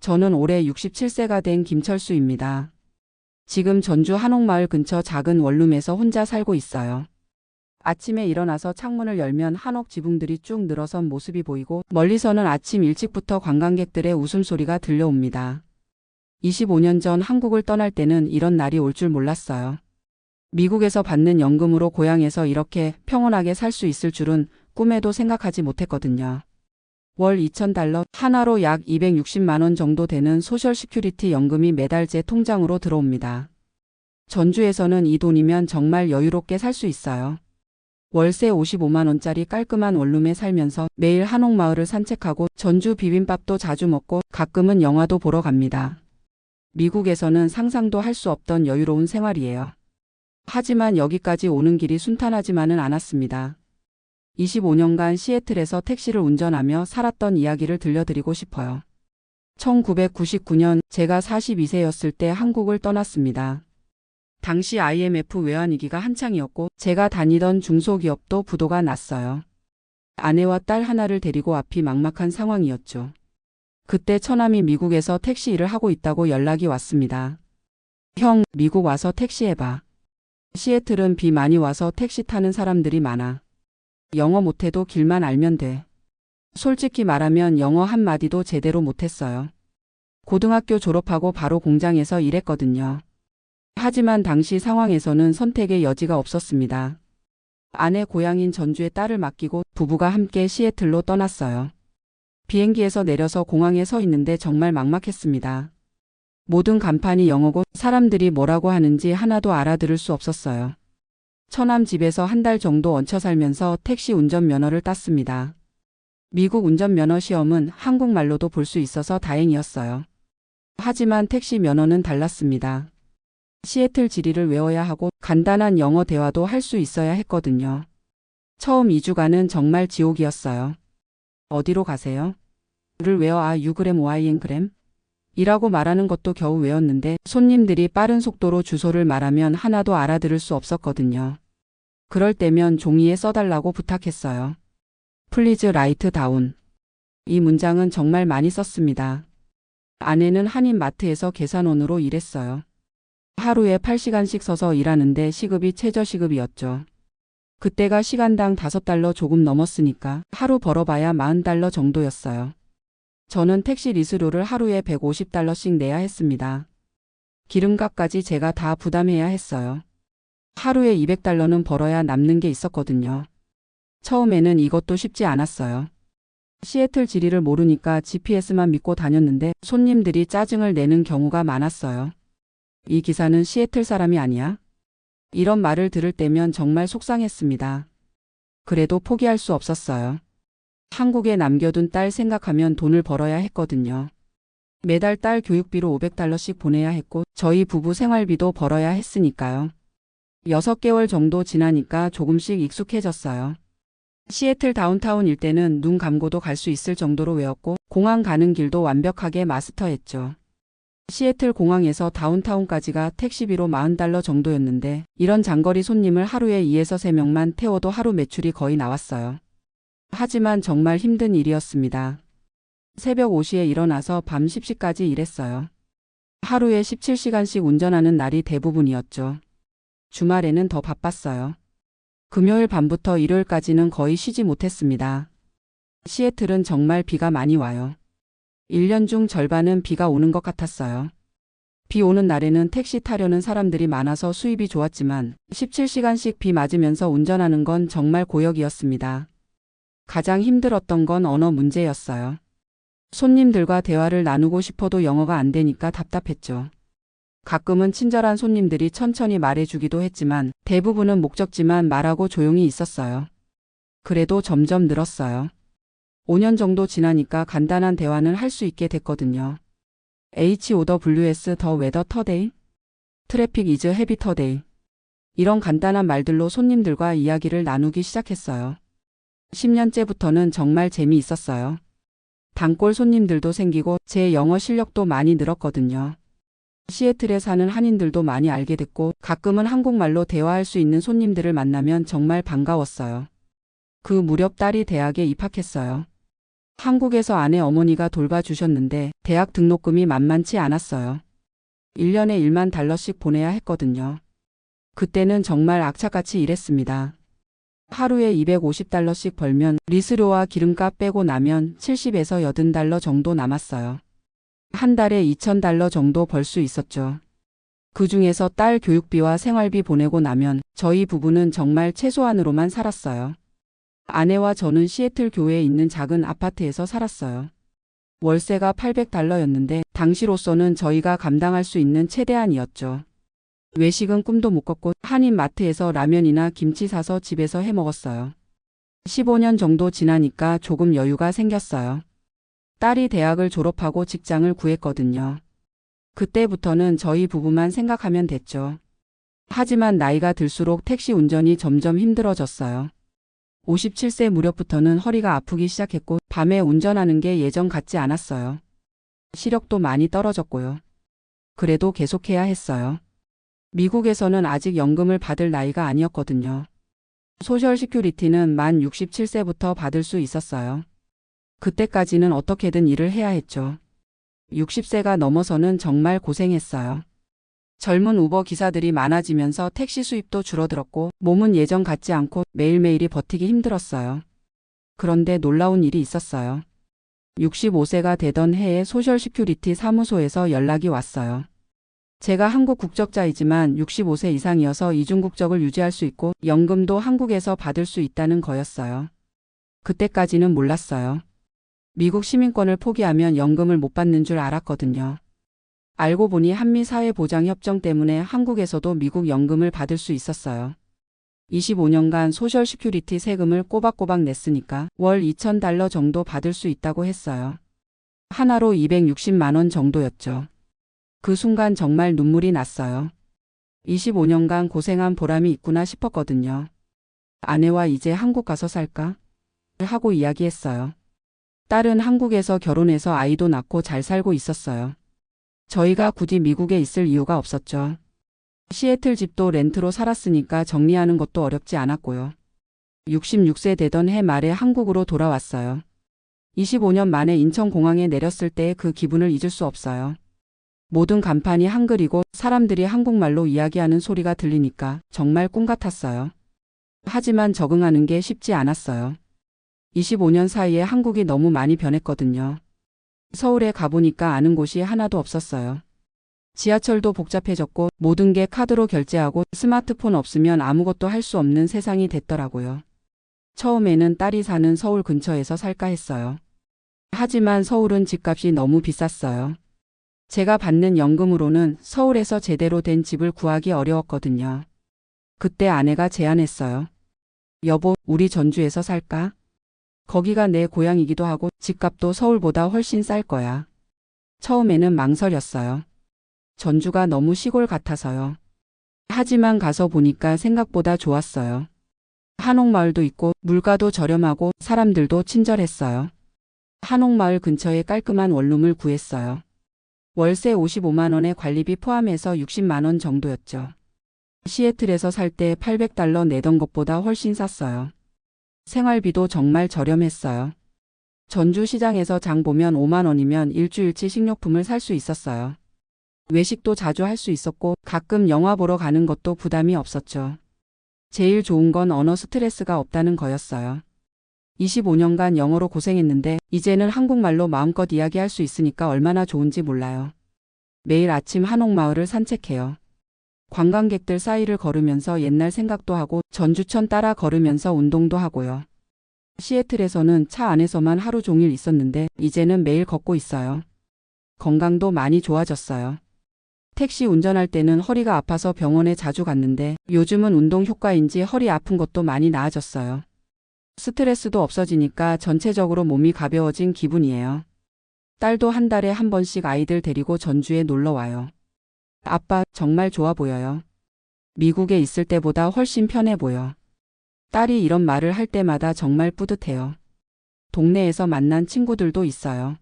저는 올해 67세가 된 김철수입니다. 지금 전주 한옥마을 근처 작은 원룸에서 혼자 살고 있어요. 아침에 일어나서 창문을 열면 한옥 지붕들이 쭉 늘어선 모습이 보이고 멀리서는 아침 일찍부터 관광객들의 웃음소리가 들려옵니다. 25년 전 한국을 떠날 때는 이런 날이 올 줄 몰랐어요. 미국에서 받는 연금으로 고향에서 이렇게 평온하게 살 수 있을 줄은 꿈에도 생각하지 못했거든요. 월 2,000달러, 하나로 약 260만 원 정도 되는 소셜 시큐리티 연금이 매달 제 통장으로 들어옵니다. 전주에서는 이 돈이면 정말 여유롭게 살 수 있어요. 월세 55만 원짜리 깔끔한 원룸에 살면서 매일 한옥마을을 산책하고 전주 비빔밥도 자주 먹고 가끔은 영화도 보러 갑니다. 미국에서는 상상도 할 수 없던 여유로운 생활이에요. 하지만 여기까지 오는 길이 순탄하지만은 않았습니다. 25년간 시애틀에서 택시를 운전하며 살았던 이야기를 들려드리고 싶어요. 1999년 제가 42세였을 때 한국을 떠났습니다. 당시 IMF 외환위기가 한창이었고 제가 다니던 중소기업도 부도가 났어요. 아내와 딸 하나를 데리고 앞이 막막한 상황이었죠. 그때 처남이 미국에서 택시 일을 하고 있다고 연락이 왔습니다. 형, 미국 와서 택시 해봐. 시애틀은 비 많이 와서 택시 타는 사람들이 많아. 영어 못해도 길만 알면 돼. 솔직히 말하면 영어 한마디도 제대로 못했어요. 고등학교 졸업하고 바로 공장에서 일했거든요. 하지만 당시 상황에서는 선택의 여지가 없었습니다. 아내 고향인 전주에 딸을 맡기고 부부가 함께 시애틀로 떠났어요. 비행기에서 내려서 공항에 서 있는데 정말 막막했습니다. 모든 간판이 영어고 사람들이 뭐라고 하는지 하나도 알아들을 수 없었어요. 처남 집에서 한 달 정도 얹혀 살면서 택시 운전면허를 땄습니다. 미국 운전면허 시험은 한국말로도 볼 수 있어서 다행이었어요. 하지만 택시 면허는 달랐습니다. 시애틀 지리를 외워야 하고 간단한 영어 대화도 할 수 있어야 했거든요. 처음 2주간은 정말 지옥이었어요. 어디로 가세요? 를 외워 유그램 YN그램? 이라고 말하는 것도 겨우 외웠는데 손님들이 빠른 속도로 주소를 말하면 하나도 알아들을 수 없었거든요. 그럴 때면 종이에 써달라고 부탁했어요. Please write down. 이 문장은 정말 많이 썼습니다. 아내는 한인마트에서 계산원으로 일했어요. 하루에 8시간씩 서서 일하는데 시급이 최저시급이었죠. 그때가 시간당 5달러 조금 넘었으니까 하루 벌어봐야 40달러 정도였어요. 저는 택시 리스료를 하루에 150달러씩 내야 했습니다. 기름값까지 제가 다 부담해야 했어요. 하루에 200달러는 벌어야 남는 게 있었거든요. 처음에는 이것도 쉽지 않았어요. 시애틀 지리를 모르니까 GPS만 믿고 다녔는데 손님들이 짜증을 내는 경우가 많았어요. 이 기사는 시애틀 사람이 아니야? 이런 말을 들을 때면 정말 속상했습니다. 그래도 포기할 수 없었어요. 한국에 남겨둔 딸 생각하면 돈을 벌어야 했거든요. 매달 딸 교육비로 500달러씩 보내야 했고 저희 부부 생활비도 벌어야 했으니까요. 6개월 정도 지나니까 조금씩 익숙해졌어요. 시애틀 다운타운 일대는 눈 감고도 갈 수 있을 정도로 외웠고 공항 가는 길도 완벽하게 마스터했죠. 시애틀 공항에서 다운타운까지가 택시비로 40달러 정도였는데 이런 장거리 손님을 하루에 2에서 3명만 태워도 하루 매출이 거의 나왔어요. 하지만 정말 힘든 일이었습니다. 새벽 5시에 일어나서 밤 10시까지 일했어요. 하루에 17시간씩 운전하는 날이 대부분이었죠. 주말에는 더 바빴어요. 금요일 밤부터 일요일까지는 거의 쉬지 못했습니다. 시애틀은 정말 비가 많이 와요. 1년 중 절반은 비가 오는 것 같았어요. 비 오는 날에는 택시 타려는 사람들이 많아서 수입이 좋았지만 17시간씩 비 맞으면서 운전하는 건 정말 고역이었습니다. 가장 힘들었던 건 언어 문제였어요. 손님들과 대화를 나누고 싶어도 영어가 안 되니까 답답했죠. 가끔은 친절한 손님들이 천천히 말해주기도 했지만 대부분은 목적지만 말하고 조용히 있었어요. 그래도 점점 늘었어요. 5년 정도 지나니까 간단한 대화는 할 수 있게 됐거든요. HOWS 더 웨더 터데이? 트래픽 이즈 헤비 터데이. 이런 간단한 말들로 손님들과 이야기를 나누기 시작했어요. 10년째부터는 정말 재미있었어요. 단골 손님들도 생기고 제 영어 실력도 많이 늘었거든요. 시애틀에 사는 한인들도 많이 알게 됐고 가끔은 한국말로 대화할 수 있는 손님들을 만나면 정말 반가웠어요. 그 무렵 딸이 대학에 입학했어요. 한국에서 아내 어머니가 돌봐주셨는데 대학 등록금이 만만치 않았어요. 1년에 1만 달러씩 보내야 했거든요. 그때는 정말 악착같이 일했습니다. 하루에 250달러씩 벌면 리스료와 기름값 빼고 나면 70에서 80달러 정도 남았어요. 한 달에 2000달러 정도 벌 수 있었죠. 그 중에서 딸 교육비와 생활비 보내고 나면 저희 부부는 정말 최소한으로만 살았어요. 아내와 저는 시애틀 교외에 있는 작은 아파트에서 살았어요. 월세가 800달러였는데 당시로서는 저희가 감당할 수 있는 최대한이었죠. 외식은 꿈도 못 꿨고 한인 마트에서 라면이나 김치 사서 집에서 해 먹었어요. 15년 정도 지나니까 조금 여유가 생겼어요. 딸이 대학을 졸업하고 직장을 구했거든요. 그때부터는 저희 부부만 생각하면 됐죠. 하지만 나이가 들수록 택시 운전이 점점 힘들어졌어요. 57세 무렵부터는 허리가 아프기 시작했고 밤에 운전하는 게 예전 같지 않았어요. 시력도 많이 떨어졌고요. 그래도 계속해야 했어요. 미국에서는 아직 연금을 받을 나이가 아니었거든요. 소셜 시큐리티는 만 67세부터 받을 수 있었어요. 그때까지는 어떻게든 일을 해야 했죠. 60세가 넘어서는 정말 고생했어요. 젊은 우버 기사들이 많아지면서 택시 수입도 줄어들었고 몸은 예전 같지 않고 매일매일이 버티기 힘들었어요. 그런데 놀라운 일이 있었어요. 65세가 되던 해에 소셜 시큐리티 사무소에서 연락이 왔어요. 제가 한국 국적자이지만 65세 이상이어서 이중 국적을 유지할 수 있고 연금도 한국에서 받을 수 있다는 거였어요. 그때까지는 몰랐어요. 미국 시민권을 포기하면 연금을 못 받는 줄 알았거든요. 알고 보니 한미사회보장협정 때문에 한국에서도 미국 연금을 받을 수 있었어요. 25년간 소셜 시큐리티 세금을 꼬박꼬박 냈으니까 월 2000달러 정도 받을 수 있다고 했어요. 하나로 260만 원 정도였죠. 그 순간 정말 눈물이 났어요. 25년간 고생한 보람이 있구나 싶었거든요. 아내와 이제 한국 가서 살까? 하고 이야기했어요. 딸은 한국에서 결혼해서 아이도 낳고 잘 살고 있었어요. 저희가 굳이 미국에 있을 이유가 없었죠. 시애틀 집도 렌트로 살았으니까 정리하는 것도 어렵지 않았고요. 66세 되던 해 말에 한국으로 돌아왔어요. 25년 만에 인천공항에 내렸을 때의 그 기분을 잊을 수 없어요. 모든 간판이 한글이고 사람들이 한국말로 이야기하는 소리가 들리니까 정말 꿈 같았어요. 하지만 적응하는 게 쉽지 않았어요. 25년 사이에 한국이 너무 많이 변했거든요. 서울에 가보니까 아는 곳이 하나도 없었어요. 지하철도 복잡해졌고 모든 게 카드로 결제하고 스마트폰 없으면 아무것도 할 수 없는 세상이 됐더라고요. 처음에는 딸이 사는 서울 근처에서 살까 했어요. 하지만 서울은 집값이 너무 비쌌어요. 제가 받는 연금으로는 서울에서 제대로 된 집을 구하기 어려웠거든요. 그때 아내가 제안했어요. 여보, 우리 전주에서 살까? 거기가 내 고향이기도 하고 집값도 서울보다 훨씬 쌀 거야. 처음에는 망설였어요. 전주가 너무 시골 같아서요. 하지만 가서 보니까 생각보다 좋았어요. 한옥마을도 있고 물가도 저렴하고 사람들도 친절했어요. 한옥마을 근처에 깔끔한 원룸을 구했어요. 월세 55만 원에 관리비 포함해서 60만 원 정도였죠. 시애틀에서 살 때 800달러 내던 것보다 훨씬 쌌어요. 생활비도 정말 저렴했어요. 전주 시장에서 장 보면 5만 원이면 일주일치 식료품을 살 수 있었어요. 외식도 자주 할 수 있었고 가끔 영화 보러 가는 것도 부담이 없었죠. 제일 좋은 건 언어 스트레스가 없다는 거였어요. 25년간 영어로 고생했는데 이제는 한국말로 마음껏 이야기할 수 있으니까 얼마나 좋은지 몰라요. 매일 아침 한옥마을을 산책해요. 관광객들 사이를 걸으면서 옛날 생각도 하고 전주천 따라 걸으면서 운동도 하고요. 시애틀에서는 차 안에서만 하루 종일 있었는데 이제는 매일 걷고 있어요. 건강도 많이 좋아졌어요. 택시 운전할 때는 허리가 아파서 병원에 자주 갔는데 요즘은 운동 효과인지 허리 아픈 것도 많이 나아졌어요. 스트레스도 없어지니까 전체적으로 몸이 가벼워진 기분이에요. 딸도 한 달에 한 번씩 아이들 데리고 전주에 놀러 와요. 아빠, 정말 좋아 보여요. 미국에 있을 때보다 훨씬 편해 보여. 딸이 이런 말을 할 때마다 정말 뿌듯해요. 동네에서 만난 친구들도 있어요.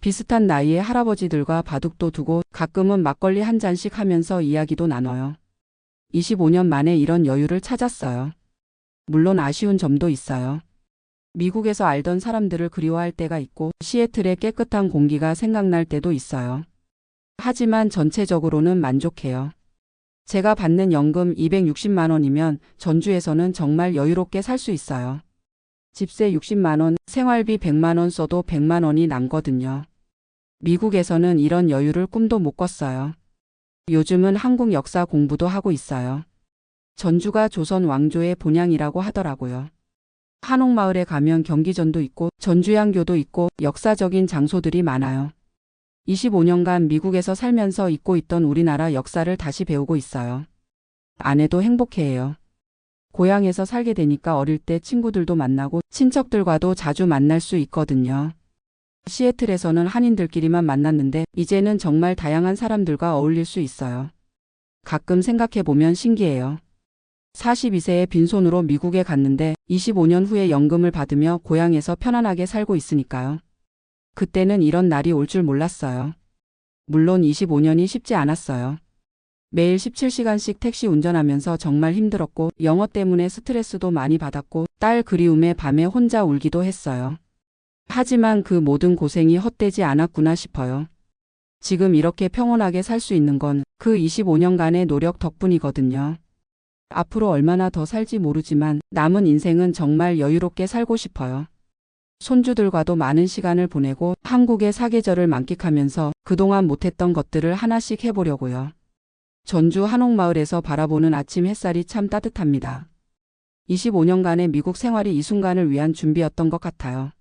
비슷한 나이의 할아버지들과 바둑도 두고 가끔은 막걸리 한 잔씩 하면서 이야기도 나눠요. 25년 만에 이런 여유를 찾았어요. 물론 아쉬운 점도 있어요. 미국에서 알던 사람들을 그리워할 때가 있고 시애틀의 깨끗한 공기가 생각날 때도 있어요. 하지만 전체적으로는 만족해요. 제가 받는 연금 260만 원이면 전주에서는 정말 여유롭게 살 수 있어요. 집세 60만 원, 생활비 100만 원 써도 100만 원이 남거든요. 미국에서는 이런 여유를 꿈도 못 꿨어요. 요즘은 한국 역사 공부도 하고 있어요. 전주가 조선 왕조의 본향이라고 하더라고요. 한옥마을에 가면 경기전도 있고 전주양교도 있고 역사적인 장소들이 많아요. 25년간 미국에서 살면서 잊고 있던 우리나라 역사를 다시 배우고 있어요. 아내도 행복해해요. 고향에서 살게 되니까 어릴 때 친구들도 만나고 친척들과도 자주 만날 수 있거든요. 시애틀에서는 한인들끼리만 만났는데 이제는 정말 다양한 사람들과 어울릴 수 있어요. 가끔 생각해보면 신기해요. 42세에 빈손으로 미국에 갔는데 25년 후에 연금을 받으며 고향에서 편안하게 살고 있으니까요. 그때는 이런 날이 올 줄 몰랐어요. 물론 25년이 쉽지 않았어요. 매일 17시간씩 택시 운전하면서 정말 힘들었고 영어 때문에 스트레스도 많이 받았고 딸 그리움에 밤에 혼자 울기도 했어요. 하지만 그 모든 고생이 헛되지 않았구나 싶어요. 지금 이렇게 평온하게 살 수 있는 건 그 25년간의 노력 덕분이거든요. 앞으로 얼마나 더 살지 모르지만 남은 인생은 정말 여유롭게 살고 싶어요. 손주들과도 많은 시간을 보내고 한국의 사계절을 만끽하면서 그동안 못했던 것들을 하나씩 해보려고요. 전주 한옥마을에서 바라보는 아침 햇살이 참 따뜻합니다. 25년간의 미국 생활이 이 순간을 위한 준비였던 것 같아요.